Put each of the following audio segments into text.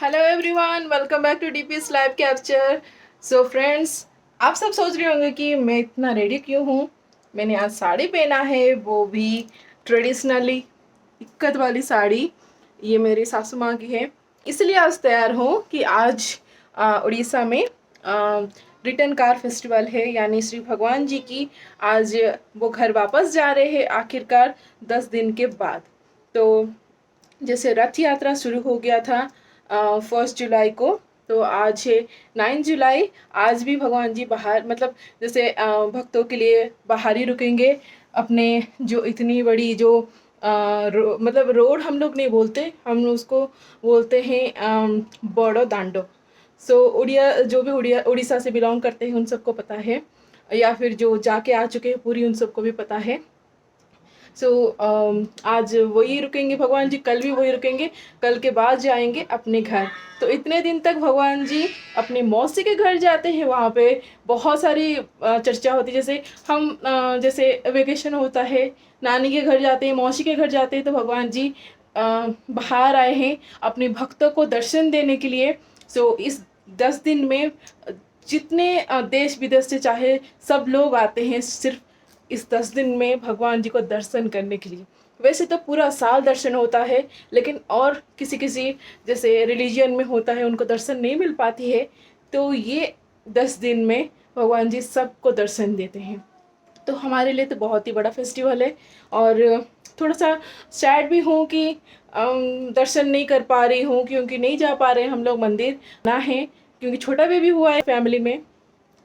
Hello everyone, welcome back to DPS live capture. So friends, आप सब सोच रहे होंगे कि मैं इतना रेडी क्यों हूँ। मैंने आज साड़ी पहना है, वो भी ट्रेडिशनली इक्कत वाली साड़ी। ये मेरी सासू माँ की है, इसलिए आज तैयार हूँ कि आज उड़ीसा में रिटर्न कार फेस्टिवल है, यानी श्री भगवान जी की आज वो घर वापस जा रहे हैं आखिरकार 10 दिन के बाद। तो जैसे रथ यात्रा शुरू हो गया था 1 जुलाई को, तो आज है 9 जुलाई। आज भी भगवान जी बाहर, मतलब जैसे भक्तों के लिए बाहर ही रुकेंगे। अपने जो इतनी बड़ी जो मतलब रोड हम लोग नहीं बोलते, हम उसको बोलते हैं बड़ो दांडो। सो उड़िया, जो भी उड़ीसा से बिलोंग करते हैं उन सबको पता है, या फिर जो जाके आ चुके हैं पूरी, उन सबको भी पता है। सो आज वही रुकेंगे भगवान जी, कल भी वही रुकेंगे, कल के बाद जाएंगे अपने घर। तो इतने दिन तक भगवान जी अपनी मौसी के घर जाते हैं, वहाँ पे बहुत सारी चर्चा होती है। जैसे हम जैसे वेकेशन होता है, नानी के घर जाते हैं, मौसी के घर जाते हैं, तो भगवान जी बाहर आए हैं अपने भक्तों को दर्शन देने के लिए। सो इस 10 दिन में जितने देश विदेश से चाहे सब लोग आते हैं सिर्फ इस 10 दिन में भगवान जी को दर्शन करने के लिए। वैसे तो पूरा साल दर्शन होता है, लेकिन और किसी किसी जैसे रिलीजियन में होता है, उनको दर्शन नहीं मिल पाती है। तो ये 10 दिन में भगवान जी सबको दर्शन देते हैं। तो हमारे लिए तो बहुत ही बड़ा फेस्टिवल है। और थोड़ा सा सैड भी हूँ कि दर्शन नहीं कर पा रही हूँ, क्योंकि नहीं जा पा रहे हैं हम लोग मंदिर ना है, क्योंकि छोटा बेबी हुआ है फैमिली में।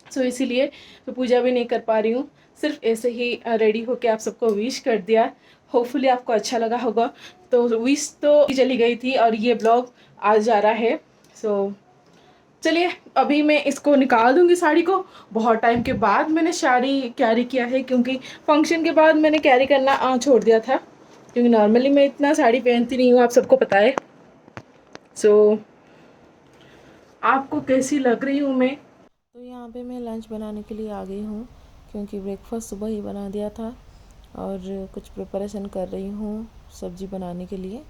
सो इसीलिए तो पूजा भी नहीं कर पा रही हूँ। सिर्फ ऐसे ही रेडी होके आप सबको विश कर दिया। होपफुली आपको अच्छा लगा होगा। तो विश तो चली गई थी और ये ब्लॉग आज जा रहा है। सो चलिए, अभी मैं इसको निकाल दूंगी साड़ी को। बहुत टाइम के बाद मैंने साड़ी कैरी किया है, क्योंकि फंक्शन के बाद मैंने कैरी करना छोड़ दिया था, क्योंकि नॉर्मली मैं इतना साड़ी पहनती नहीं हूँ, आप सबको पता है। सो आपको कैसी लग रही हूँ मैं? तो यहाँ पे मैं लंच बनाने के लिए आ गई हूँ, क्योंकि ब्रेकफास्ट सुबह ही बना दिया था और कुछ प्रिपरेशन कर रही हूँ सब्ज़ी बनाने के लिए।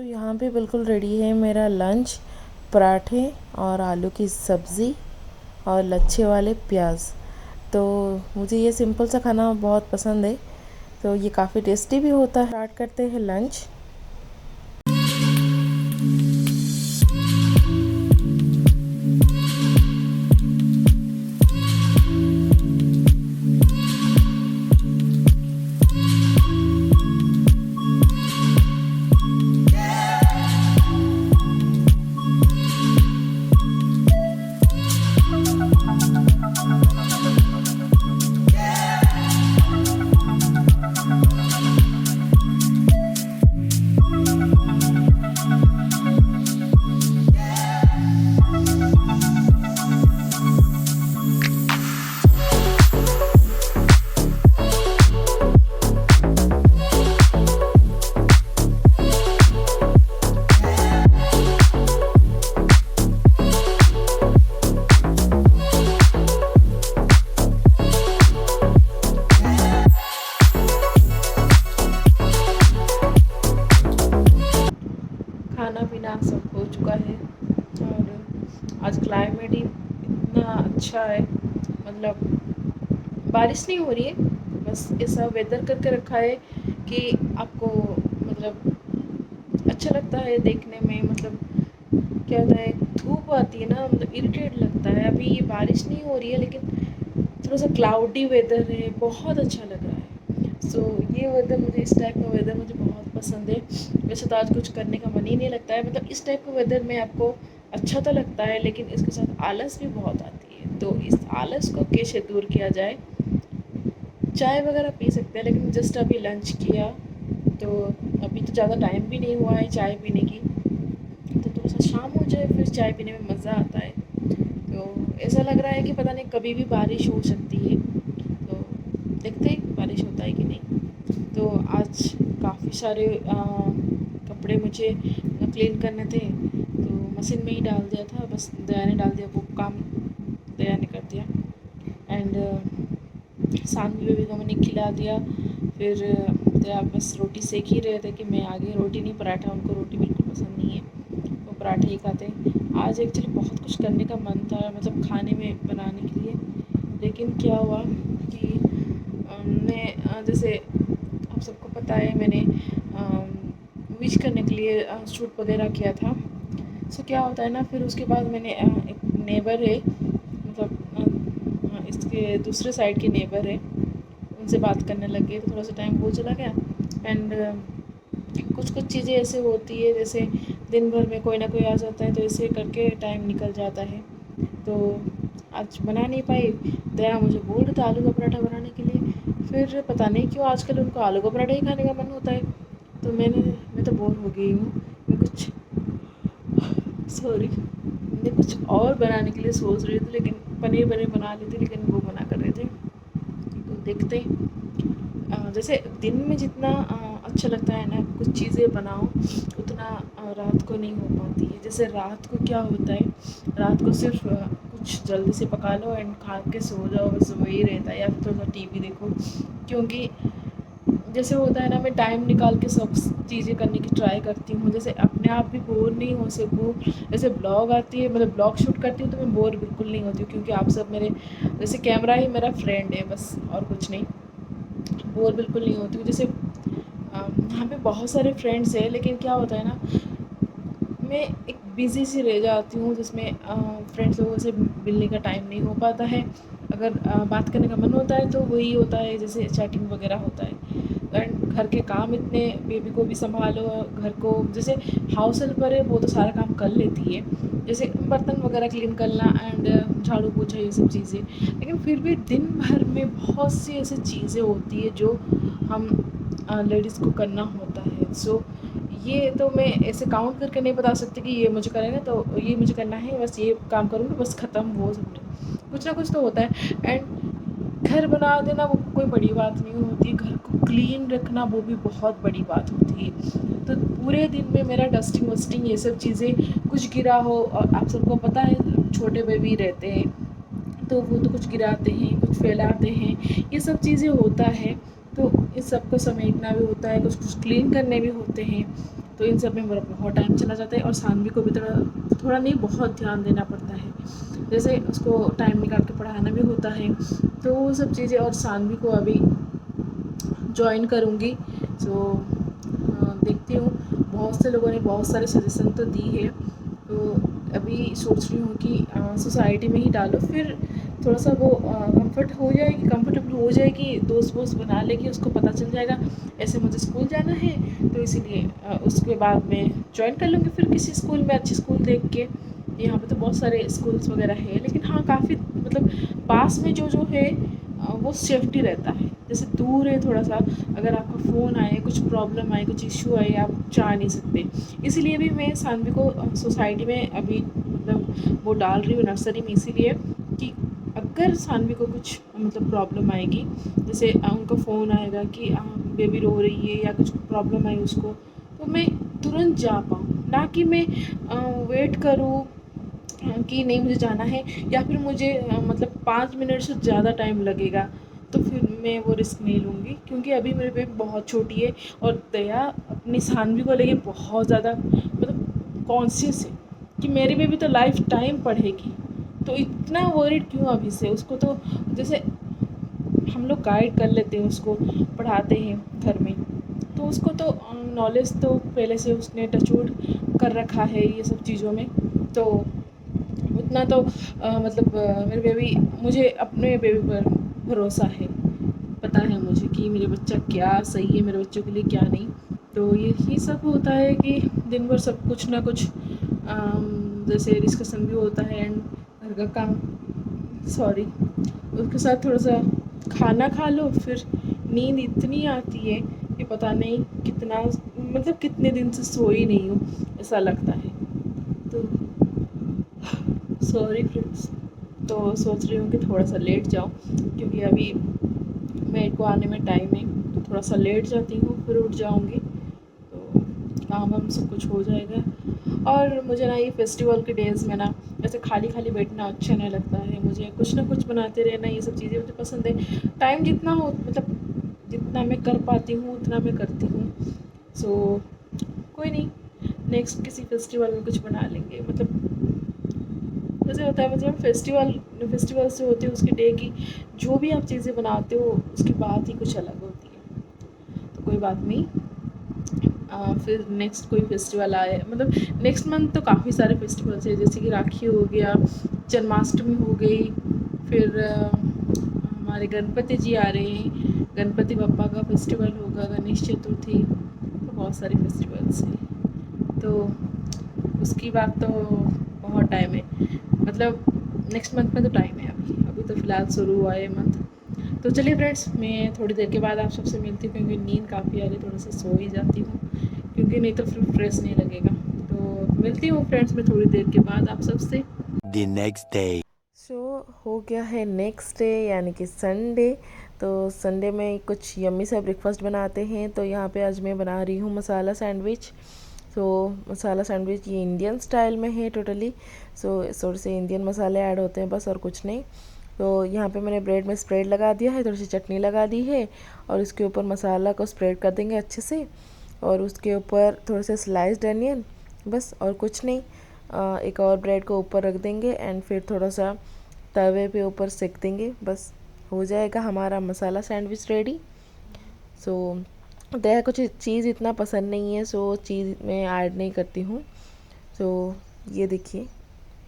यहाँ पे बिल्कुल रेडी है मेरा लंच। पराठे और आलू की सब्ज़ी और लच्छे वाले प्याज। तो मुझे ये सिंपल सा खाना बहुत पसंद है, तो ये काफ़ी टेस्टी भी होता है। स्टार्ट करते हैं लंच। खाना पीना सब हो चुका है और आज क्लाइमेट ही इतना अच्छा है, मतलब बारिश नहीं हो रही है, बस ऐसा वेदर करके रखा है कि आपको मतलब अच्छा लगता है देखने में। मतलब क्या होता है, धूप आती है ना, मतलब इरिटेट लगता है। अभी ये बारिश नहीं हो रही है लेकिन थोड़ा सा क्लाउडी वेदर है, बहुत अच्छा लग रहा है। सो ये वेदर मुझे, इस टाइप का वेदर मुझे बहुत पसंद है। वैसे तो आज कुछ करने का मन ही नहीं लगता है, मतलब इस टाइप का वेदर में आपको अच्छा तो लगता है लेकिन इसके साथ आलस भी बहुत आती है। तो इस आलस को कैसे दूर किया जाए, चाय वगैरह पी सकते हैं, लेकिन जस्ट अभी लंच किया तो अभी तो ज़्यादा टाइम भी नहीं हुआ है चाय पीने की, तो थोड़ा सा शाम हो जाए फिर चाय पीने में मज़ा आता है। तो ऐसा लग रहा है कि पता नहीं कभी भी बारिश हो सकती है, तो देखते हैं बारिश होता है कि नहीं। तो आज काफ़ी सारे कपड़े मुझे क्लीन करने थे, तो मशीन में ही डाल दिया था, बस दया ने डाल दिया, वो काम दया ने कर दिया। एंड सानवी बेबी को मैंने खिला दिया। फिर दया बस रोटी सेक ही रहे थे कि मैं आगे, रोटी नहीं पराठा, उनको रोटी बिल्कुल पसंद नहीं है, वो पराठे ही खाते हैं। आज एक्चुअली बहुत कुछ करने का मन था, मतलब खाने में बनाने के लिए, लेकिन क्या हुआ कि मैं जैसे आप सबको पता है मैंने विश करने के लिए शूट वगैरह किया था। सो क्या होता है ना, फिर उसके बाद मैंने एक नेबर है, मतलब इसके दूसरे साइड के नेबर है, उनसे बात करने लग गई, तो थोड़ा सा टाइम वो चला गया। एंड कुछ कुछ चीज़ें ऐसे होती है, जैसे दिन भर में कोई ना कोई आ जाता है, तो ऐसे करके टाइम निकल जाता है। तो आज बना नहीं पाई। दया मुझे बोल रहा था आलू का पराठा बनाने के लिए, फिर पता नहीं क्यों आजकल उनको आलू का पराठा ही खाने का मन होता है। तो मैं तो बोर हो गई हूँ, मैं कुछ मैं कुछ और बनाने के लिए सोच रही थी, लेकिन पनीर बना ली थी, लेकिन वो मना कर रहे थे। तो देखते जैसे दिन में जितना अच्छा लगता है ना कुछ चीज़ें बनाओ, उतना रात को नहीं हो पाती है। जैसे रात को क्या होता है, रात को सिर्फ कुछ जल्दी से पका लो एंड खा के सो जाओ, बस वही रहता है, या फिर थोड़ा टीवी देखो। क्योंकि जैसे होता है ना, मैं टाइम निकाल के सब चीज़ें करने की ट्राई करती हूँ, जैसे अपने आप भी बोर नहीं हो सकूँ। जैसे ब्लॉग आती है, मतलब ब्लॉग शूट करती हूँ, तो मैं बोर बिल्कुल नहीं होती हूँ, क्योंकि आप सब मेरे, जैसे कैमरा ही मेरा फ्रेंड है बस, और कुछ नहीं। बोर बिल्कुल नहीं होती हूँ। जैसे यहाँ पे बहुत सारे फ्रेंड्स हैं, लेकिन क्या होता है ना, मैं एक बिज़ी सी रह जाती हूँ, जिसमें फ्रेंड्स लोगों से मिलने का टाइम नहीं हो पाता है। अगर बात करने का मन होता है तो वही होता है, जैसे चैटिंग वगैरह होता है। एंड घर के काम इतने, बेबी को भी संभालो, घर को, जैसे हाउस हेल्पर है वो तो सारा काम कर लेती है, जैसे बर्तन वगैरह क्लीन करना एंड झाड़ू पोछा, ये सब चीज़ें। लेकिन फिर भी दिन भर में बहुत सी ऐसी चीज़ें होती है जो हम लेडीज़ को करना होता है। सो ये तो मैं ऐसे काउंट करके नहीं बता सकती कि ये मुझे करेगा तो ये मुझे करना है, बस ये काम करूँगी बस ख़त्म, वो सब कुछ ना कुछ तो होता है। एंड घर बना देना वो कोई बड़ी बात नहीं होती, घर को क्लीन रखना वो भी बहुत बड़ी बात होती है। तो पूरे दिन में मेरा डस्टिंग वस्टिंग ये सब चीज़ें, कुछ गिरा हो, और आप सबको पता है छोटे बेबी रहते हैं तो वो तो कुछ गिराते हैं, कुछ फैलाते हैं, ये सब चीज़ें होता है। तो इस सब को समेटना भी होता है, कुछ कुछ क्लीन करने भी होते हैं। तो इन सब में मेरा बहुत टाइम चला जाता है और सानवी को भी थोड़ा थोड़ा नहीं बहुत ध्यान देना पड़ता है, जैसे उसको टाइम निकाल के पढ़ाना भी होता है। तो वो सब चीज़ें, और सानवी को अभी जॉइन करूँगी। सो देखती हूँ, बहुत से लोगों ने बहुत सारे सजेशन तो दी है, तो अभी सोच रही हूँ कि सोसाइटी में ही डालो, फिर थोड़ा सा वो कंफर्टेबल हो जाएगी, दोस्त वोस्त बना लेगी, उसको पता चल जाएगा ऐसे मुझे स्कूल जाना है, तो इसीलिए उसके बाद में जॉइन कर लूँगी फिर किसी स्कूल में, अच्छे स्कूल देख के। यहाँ पे तो बहुत सारे स्कूल्स वगैरह है, लेकिन हाँ काफ़ी मतलब पास में जो जो है वो सेफ्टी रहता है। जैसे दूर है थोड़ा सा, अगर आपका फ़ोन आए, कुछ प्रॉब्लम आए, कुछ इश्यू आए, आप जा नहीं सकते। इसीलिए भी मैं सानवी को सोसाइटी में अभी मतलब वो डाल रही हूँ नर्सरी में, इसीलिए कि अगर सानवी को कुछ मतलब प्रॉब्लम आएगी, जैसे उनका फ़ोन आएगा कि बेबी रो रही है या कुछ प्रॉब्लम आई उसको, तो मैं तुरंत जा पाऊँ, ना कि मैं वेट करूँ कि नहीं मुझे जाना है, या फिर मुझे मतलब 5 मिनट से ज़्यादा टाइम लगेगा, तो फिर मैं वो रिस्क नहीं लूँगी, क्योंकि अभी मेरी बेबी बहुत छोटी है और दया अपनी सानवी को लेके बहुत ज़्यादा मतलब कॉन्शियस है कि मेरी बेबी तो लाइफ टाइम पढ़ेगी, तो इतना वरीड क्यों अभी से। उसको तो जैसे हम लोग गाइड कर लेते हैं, उसको पढ़ाते हैं घर में, तो उसको तो नॉलेज तो पहले से उसने टचवुड कर रखा है ये सब चीज़ों में, तो उतना तो मेरे बेबी, मुझे अपने बेबी पर भरोसा है, पता है मुझे कि मेरे बच्चा क्या सही है, मेरे बच्चों के लिए क्या नहीं। तो यही सब होता है कि दिन भर सब कुछ ना कुछ जैसे डिस्कशन भी होता है, एंड घर का काम, सॉरी, उसके साथ थोड़ा सा खाना खा लो, फिर नींद इतनी आती है कि पता नहीं कितना मतलब कितने दिन से सोई नहीं हूँ, ऐसा लगता है। तो सॉरी फ्रेंड्स, तो सोच रही हूँ कि थोड़ा सा लेट जाऊँ, क्योंकि अभी मेरे को आने में टाइम है, तो थोड़ा सा लेट जाती हूँ, फिर उठ जाऊँगी, तो काम वाम सब कुछ हो जाएगा। और मुझे ना ये फेस्टिवल के डेज़ में ना ऐसे खाली खाली बैठना अच्छा नहीं लगता है, मुझे कुछ ना कुछ बनाते रहना, ये सब चीज़ें मुझे पसंद है। टाइम जितना हो मतलब जितना मैं कर पाती हूँ उतना मैं करती हूँ। सो कोई नहीं, नेक्स्ट किसी फेस्टिवल में कुछ बना लेंगे, मतलब जैसे होता है मतलब फेस्टिवल से होती है उसके डे की जो भी आप चीज़ें बनाते हो उसकी बात ही कुछ अलग होती है। तो कोई बात नहीं, फिर नेक्स्ट कोई फेस्टिवल आए, मतलब नेक्स्ट मंथ तो काफ़ी सारे फेस्टिवल्स है, जैसे कि राखी हो गया, जन्माष्टमी हो गई, फिर हमारे गणपति जी आ रहे हैं, गणपति बप्पा का फेस्टिवल होगा, गणेश चतुर्थी, तो बहुत सारे फेस्टिवल्स हैं, तो उसकी बात तो बहुत टाइम है, मतलब नेक्स्ट मंथ में तो टाइम है, अभी अभी तो फ़िलहाल शुरू हुआ है मंथ। तो चलिए फ्रेंड्स, मैं थोड़ी देर के बाद आप सबसे मिलती हूँ, क्योंकि नींद काफ़ी आ रही है, थोड़ा सा सो ही जाती हूँ, क्योंकि नहीं तो फिर फ्रेश नहीं लगेगा। तो मिलती हूँ फ्रेंड्स मैं थोड़ी देर के बाद आप सबसे। The next day. सो हो गया है नेक्स्ट डे यानी कि संडे। तो संडे में कुछ यम्मी सा ब्रेकफास्ट बनाते हैं, तो यहाँ पे आज मैं बना रही हूँ मसाला सैंडविच। सो मसाला सैंडविच ये इंडियन स्टाइल में है टोटली। सो थोड़े से इंडियन मसाले ऐड होते हैं बस, और कुछ नहीं। तो यहाँ पे मैंने ब्रेड में स्प्रेड लगा दिया है, थोड़ी सी चटनी लगा दी है, और इसके ऊपर मसाला को स्प्रेड कर देंगे अच्छे से, और उसके ऊपर थोड़े से स्लाइस्ड अनियन, बस और कुछ नहीं। एक और ब्रेड को ऊपर रख देंगे, एंड फिर थोड़ा सा तवे पे ऊपर सेक देंगे, बस हो जाएगा हमारा मसाला सैंडविच रेडी। सो दया कुछ चीज़ इतना पसंद नहीं है, सो चीज़ मैं ऐड नहीं करती हूँ। सो ये देखिए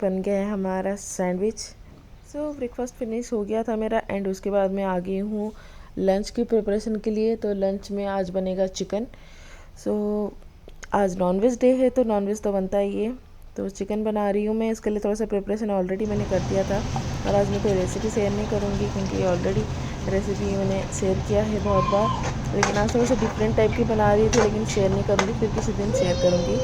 बन गया है हमारा सैंडविच। सो ब्रेकफास्ट फिनिश हो गया था मेरा, एंड उसके बाद मैं आ गई हूँ लंच की प्रिपरेशन के लिए। तो लंच में आज बनेगा चिकन। सो आज नॉनवेज डे है, तो नॉनवेज तो बनता ही है, तो चिकन बना रही हूँ मैं। इसके लिए थोड़ा सा प्रिपरेशन ऑलरेडी मैंने कर दिया था, और आज मैं कोई रेसिपी शेयर नहीं करूँगी, क्योंकि ऑलरेडी रेसिपी मैंने शेयर किया है बहुत बार, लेकिन आज थोड़ा सा डिफरेंट टाइप की बना रही थी, लेकिन शेयर नहीं करूँगी, फिर किसी दिन शेयर करूँगी।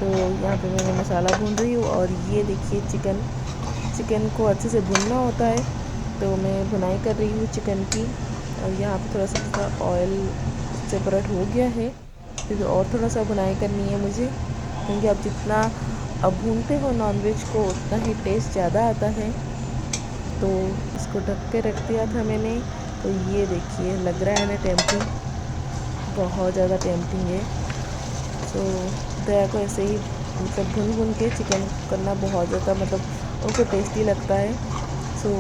तो यहाँ पे मैंने मसाला भून रही हूँ, और ये देखिए चिकन को अच्छे से भुनना होता है, तो मैं भुनाई कर रही हूँ चिकन की। और यहाँ पे थोड़ा सा ऑयल सेपरेट हो गया है, फिर और थोड़ा सा भुनाई करनी है मुझे, क्योंकि आप जितना अब भूनते हो नॉनवेज को उतना ही टेस्ट ज़्यादा आता है। तो इसको ढक के रख दिया था मैंने। तो ये देखिए लग रहा है ना टेम्पटिंग, बहुत ज़्यादा टेम्पटिंग है। सो दया को ऐसे ही मतलब भुन भुन के चिकन करना बहुत ज़्यादा मतलब उनको टेस्टी लगता है। सो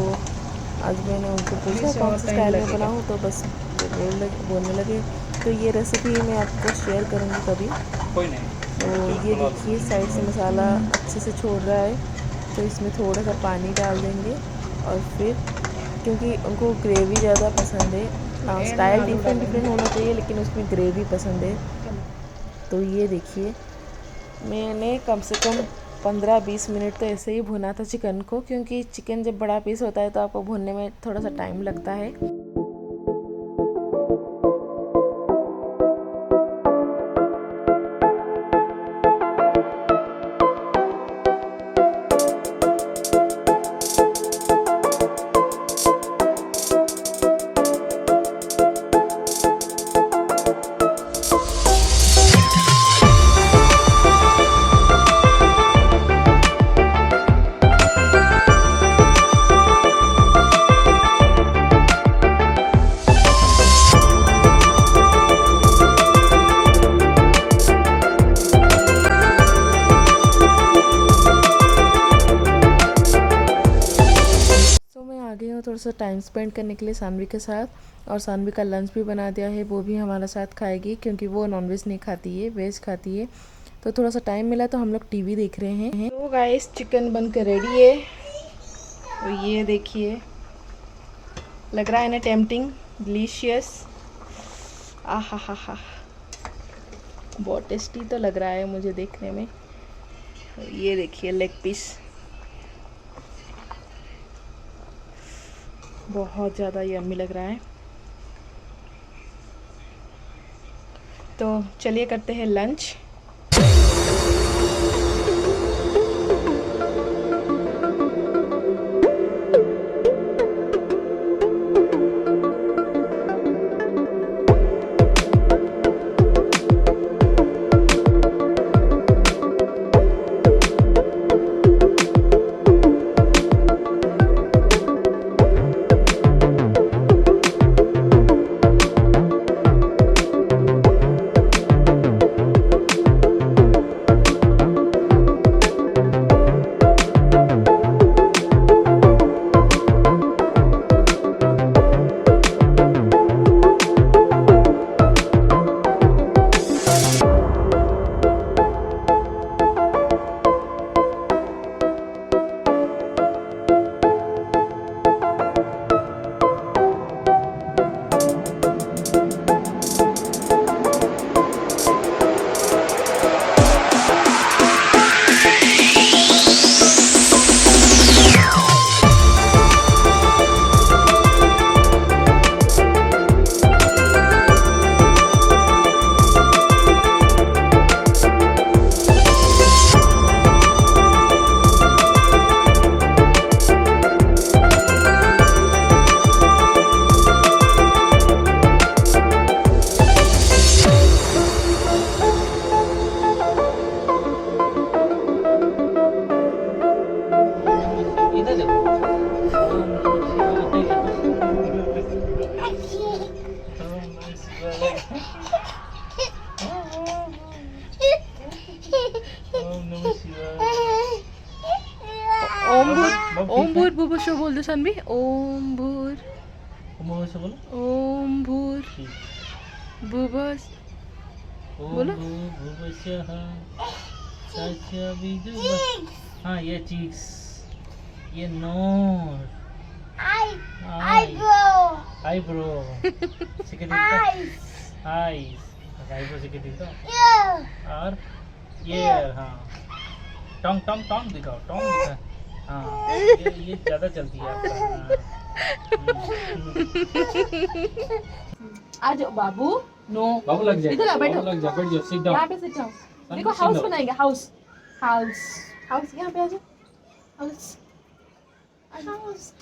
आज मैंने उनको पूछा कौन से स्टाइल में बनाऊँ, तो बस वो बोलने लगे। तो ये रेसिपी मैं आपको शेयर करूँगी कभी। कोई नहीं। तो ये देखिए साइड से मसाला अच्छे से छोड़ रहा है, तो इसमें थोड़ा सा पानी डाल देंगे। और फिर क्योंकि उनको ग्रेवी ज़्यादा पसंद है, स्टाइल डिफरेंट डिफरेंट होना चाहिए लेकिन उसमें ग्रेवी पसंद है। तो ये देखिए मैंने कम से कम 15-20 मिनट तो ऐसे ही भुना था चिकन को, क्योंकि चिकन जब बड़ा पीस होता है तो आपको भुनने में थोड़ा सा टाइम लगता है। थोड़ा सा टाइम स्पेंड करने के लिए सानवी के साथ, और सानवी का लंच भी बना दिया है, वो भी हमारे साथ खाएगी क्योंकि वो नॉनवेज नहीं खाती है, वेज खाती है। तो थोड़ा सा टाइम मिला तो हम लोग टीवी देख रहे हैं। तो गाइस चिकन बनकर रेडी है, और ये देखिए लग रहा है ना टेम्पटिंग, डिलीशियस। आहा हा हा, बहुत टेस्टी तो लग रहा है मुझे देखने में। ये देखिए लेग पीस बहुत ज़्यादा यम्मी लग रहा है। तो चलिए करते हैं लंच। ओम भूर बुबा शो बोल दो सनवी। ओम भूर ओम भूर बुबस बोलो। हाँ ये चीक्स, ये नोट, आईब्रो सिक्के आईब्रो सिक्के और ये हाँ टोंग टोंग टोंग दिखाओ, टोंग दिखा। हाँ ये ज़्यादा चलती है आपका। आ जाओ बाबू। नो बाबू लग जाए, इधर आ, बैठो। लग जा, बैठ जाओ, सिट डाउन। यहाँ पे सिट जाओ। देखो हाउस बनाएंगे, हाउस हाउस हाउस। यहाँ पे आ जाओ, हाउस हाउस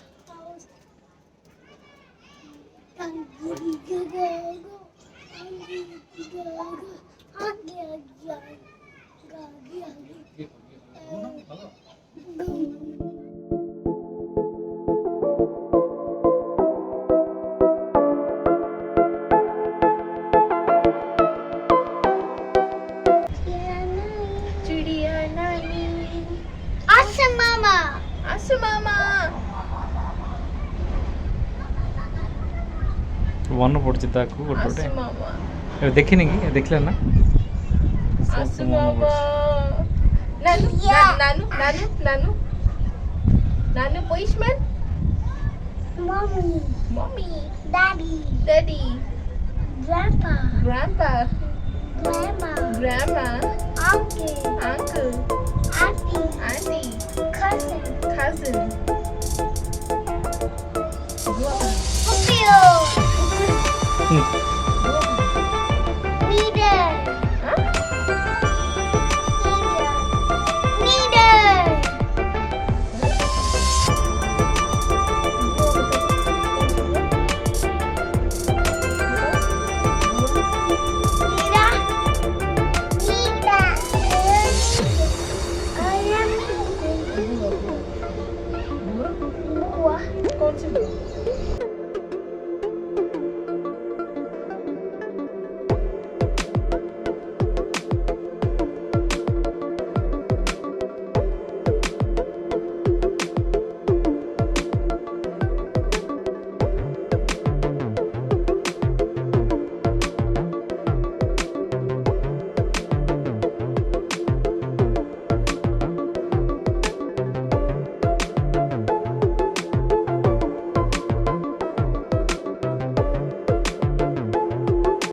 ମନେ ପଡୁଛି ତାକୁ ଗୋଟେ ଗୋଟେ ଆସୁ ମାମା ଏବେ ଦେଖିନି କି ଦେଖିଲେ ନା ଆସୁ ସବୁ ମନେ ମାମା ପଡୁଛି ନାନୁ ନାନୁ ନାନୁ ନାନୁ ନାନୁ ପୋଇସମ୍ୟାନ୍ Mommy, mommy Daddy, daddy Grandpa, grandpa Grandma, grandma Uncle, uncle Auntie, auntie Cousin, cousin Pupilo, Leader, Huh? Leader, Leader, Leader. I am बुआ Buah. कौन सी बुआ